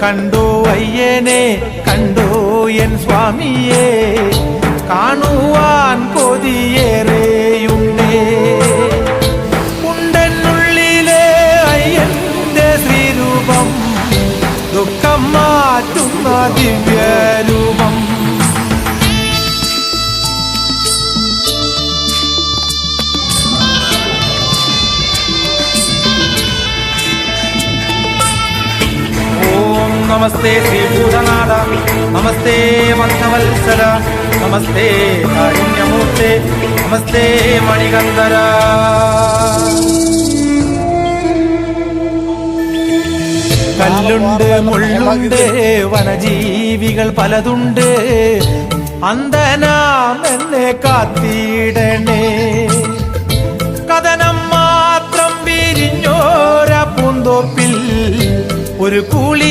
കണ്ടോ അയ്യനെ കണ്ടോ എൻ സ്വാമിയെ കാണുവാൻ കൊതിയേറെയുണ്ടേ. ഉണ്ടെന്നുള്ളിലെ അയ്യന്റെ ശ്രീരൂപം ദുഃഖം മാറ്റുന്ന ദിവ്യരൂപം. നമസ്തേ ശ്രീഭൂതനാഥ, നമസ്തേ മന്ദവത്സര, നമസ്തേ കാരുണ്യമൂർത്തേ, നമസ്തേ മണികന്ധര. കല്ലുണ്ട് മുള്ളുണ്ട് വനജീവികൾ പലതുണ്ട്, അന്ധനാം എന്നെ കാത്തിടണേ. കഥനം മാത്രം വിരിഞ്ഞോര പൂന്തോപ്പിൽ ഒരു കൂളി